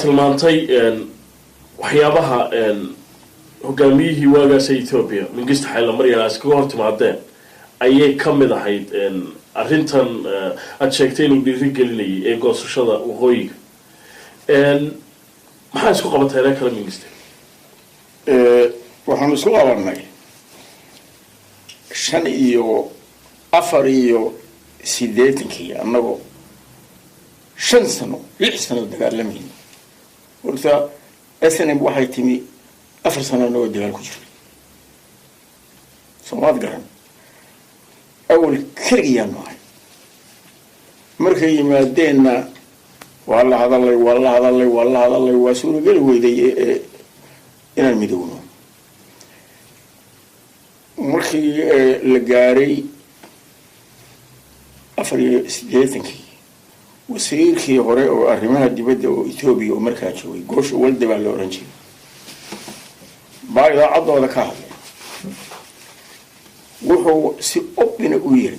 tilmaantay waxyaabaha hogaamiyihii waagaas Ethiopia Mengistu Haile Mariam iskaga hortimaadeen ayay ka mid ahayd arrintan aad sheegtay inuu dhiirigelinayay ee goosashada waqooyiga maxaa isku qabatay kala Mengistu waxaan isku qabanay 5 iyo 4 iyo 8 annagu 5 sano 6 sano dagaalamay horta SNM waxay timi 4 sano oo dagaal ku jiray Soomaad garan أول كريان واحد مركي يمادينا والله هذا الله والله هذا الله والله هذا الله واسور قالوا يدي إلى المدونة مركي لجاري أفري سديتنكي وسير كي غراء وأرمها دبده وإثيوبيا ومركز شوي قوش ولد بالورنجي بعد عضو هذا كهذا wuxuu si open u yiri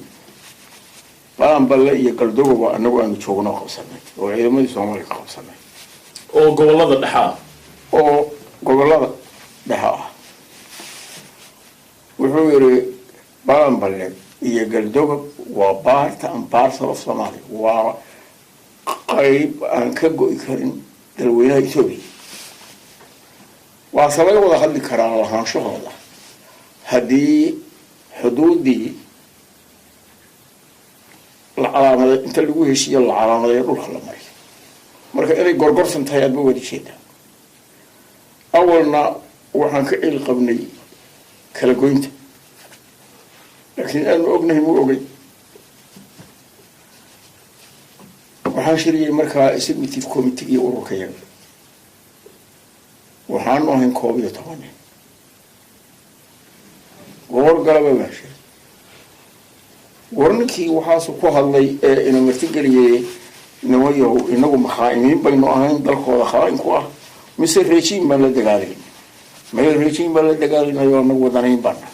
baan balle iyo galdogo anagu aan joogno qabsanay oo ciidamadii Soomaaliya ka qabsanay oo gobolada dhaxa wuxuu yiri baan balle iyo galdogo waa part and parcel of Somalia waa qayb aan ka go'i karin dalweynaha Itoobiya waa sabab wada hadli karaan lahaanshohooda hadii حدودي العلامة أنت اللي هو شيء العلامة يروح للمري مركا إلي قرقر سنتهي أبو ودي شيء ده أولنا وحن كإل قبني كلاقوينت لكن أنا أبنه مو أبني وحن شري مركا اسمي تيف كوميتي أوروكيا وحن وهن كوبي طبعا ورقلبه ماشي ورنكي وحاسو ku hadlay inuu martigeliyay inagu maxaaimiin baynu ahayn dalkooda khaain ku ah mise reejin ma la dagaalin ayo anagu wadanayn bana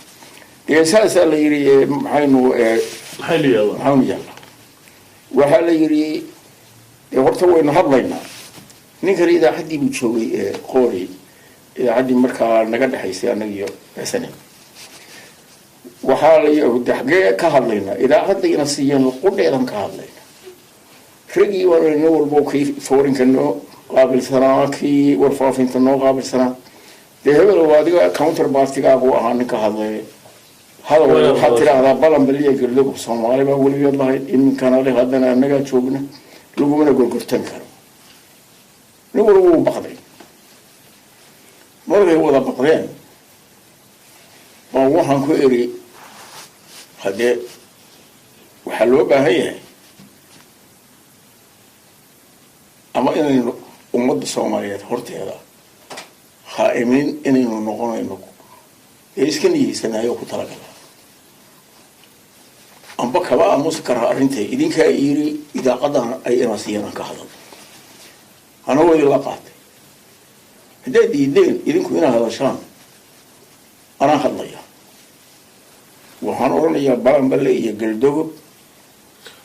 geesaasa la yiri maxaynu waxa la yiri horta waynu hadlaynaa ninka idaacadii buu joogay qoori idaacadii markaa naga dhaxaysay anagiyo SNM وحال يهودحجة كهالينا إذا هذا ينسيان القدرة كهالينا رجي ورنو والبوكي فورين كنو قابل سناكي ورفافين كنو قابل سنا ده هو الوادي كاونتر بارتي كابو أهان كهالي هذا حتى هذا بالام بليه كله بسماعي بقولي والله إن كان عليه هذا نرجع شوفنا لقومنا نقول كرتين كرو نقول بقدرين مرة هو ده بقدرين ووحن كويري هذا وحلو بهاي أما إن أمد الصومالية هرتي هذا خائمين إنه نقول إنه إيش كني سنة يوم كترك أم بكرة مسكرة أرنتي إذن كايري إذا قدر أي نصيحة كهذا أنا هو اللي لقيت هذا دين إذن كنا هذا شان أنا خليها وحن أقول يا بام بلي يا جلدوب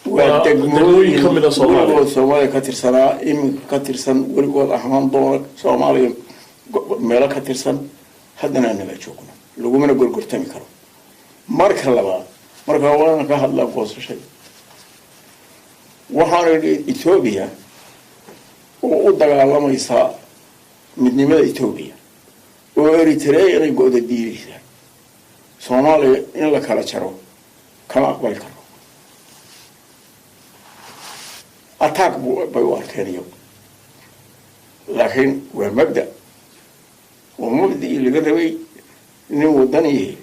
ودقموي كمل الصومالي الصومالي كتير سنة إم كتير سنة ولقوا أحمد دورك صومالي ملا كتير سنة هذا أنا بشوفنا لو قمنا نقول قرتني كرو مرك هلا مرك أولا كهلا قوس شيء وحن إثيوبيا وأدعى الله ما يسا من نمط إثيوبيا وإريتريا يقول الديري Soomaaliya in la kala jaro kama aqbal karo attack bay u arkeenyo laakiin waa mabda laga rabay inuu wadaniye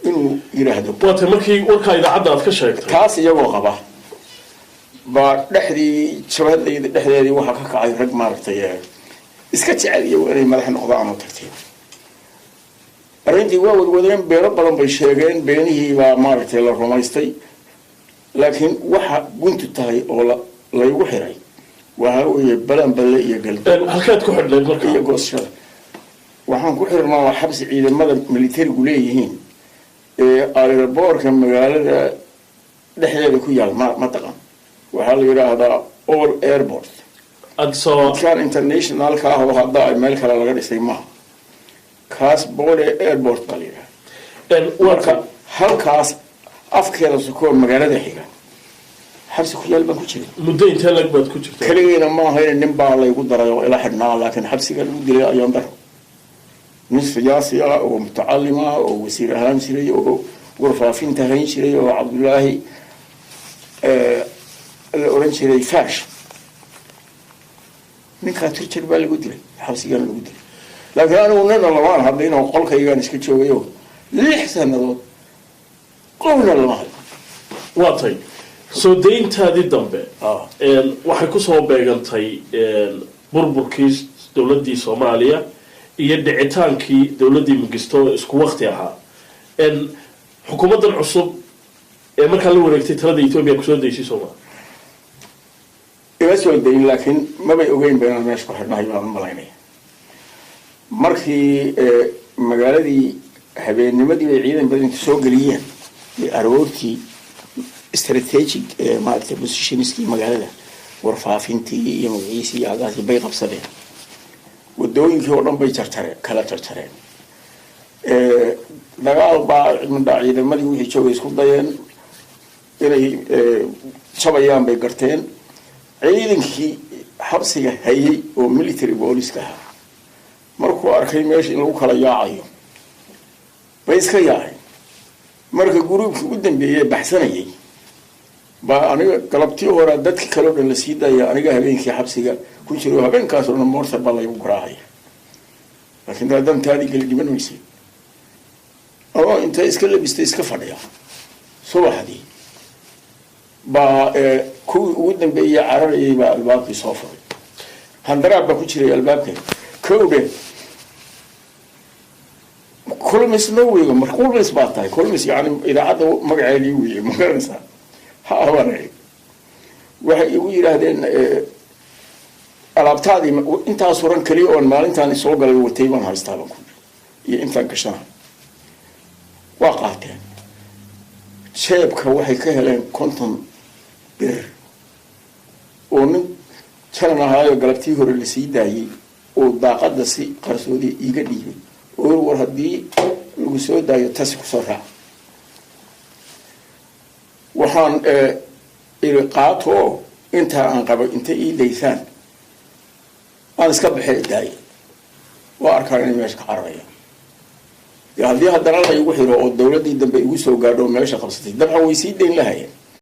inuu yiraahdo waata markii warka idaacadda aad ka sheegtay taas iyagoo qaba ba dhexdeedii waxa ka kacay rag maartay iska jecel iyo inay madax noqdaan oo tartiib أرنتي وودين بيرة بدن بيشجعين بينه ومارتي لا رمايستي لكن واحد بنت تاي ولا لا يوحري وهو يبلن بلي يقل هل كانت كحر للمركز يقص شر وحن كحر ما حبس إذا ماذا مليتير قليهين الربور كان مقالة دحية لكويال ما تقام وحال يرى هذا all airport كان انترناشونال كاه وهذا الملك على الغد يسمى كاس بولي ايربورت باليها warka هل كاس أفكار سكون مجال حيجا حبس كل البنك كذي muddo intee lag baad ku jirtay كلينا ما هي النبى الله يقدر إلى حدنا لكن حبس قال ودي أيام ده نصف جاسية ومتعلمة ووزير هام شري وغرفافين تهين شري وعبد الله الأورنج شري فاش من كاتر تربى اللي قدري حبس قال اللي قدري لكن أنا وننا الله ما حبينا وقل كيان إسكت شو يو ليه سنة قلنا الله waa tay soo deyntaadii dambe waxay ku soo beegantay burburkii dawladdii Soomaaliya iyo dhicitaankii dawladdii Mengistu isku waqti ahaa xukuumaddan cusub ee markaa la wareegtay talada Itoobiya ku soo deysay Soomaaliya iga soo deyn laakiin ma bay ogeyn been meesha ku xidhnahay baan malaynay markii magaaladii habeennimadii ay ciidan badan soo galiyeen aroortii strategic maaragtay positionskii magaalada warfaafintii iyo magaciisii iyo agaasi bay qabsadeen wadooyinkii oo dhan bay kala jarjareen dagaal baa ciidamadii wixii joogay isku dayeen inay shabayaan bay garteen ciidankii xabsiga hayay oo military police ahaa markuu arkay meesha in lagu kala yaacayo bay iska yaaceen marka gruubkii u dambeeyay baxsanayay baa aniga galabtii hore dadkii kale oo dhan la sii daayay aniga habeenkii xabsiga ku jiro habeenkaas oo moortar baa lagu garaacay laakiin dantaadii gal dhiman weysay oo inta iska labistay iska fadhiya subaxdii baa kuwii ugu dambeeyay cararayay baa albaabkii soo furay handaraab baa ku jiray albaabkii kowde كلمس نوي مر كلمس باتاي كلمس يعني إذا عاد مقعدي ويا مقرنسا هاواني waxay igu yiraahdeen alaabtaadii inta suran kaliya oo maalintaan soo galay watay baan haystaa baan ku iyo intaan gashaa waa qaateen sheebka waxay ka heleen konton bir oo nin jalanahayo galabtii hore la sii daayay oo daaqada si qarsoodi iga dhiibay war haddii lagu soo daayo tasi ku soo raac waxaan ila qaato inta aan qabo inta ii daysaan aan iska bixi daay waa arkaan in meesha ka cararaya haddii haddana la igu xiro oo dawladdii dambe igu soo gaadho meesha qabsatay dabcan way sii dayn lahayeen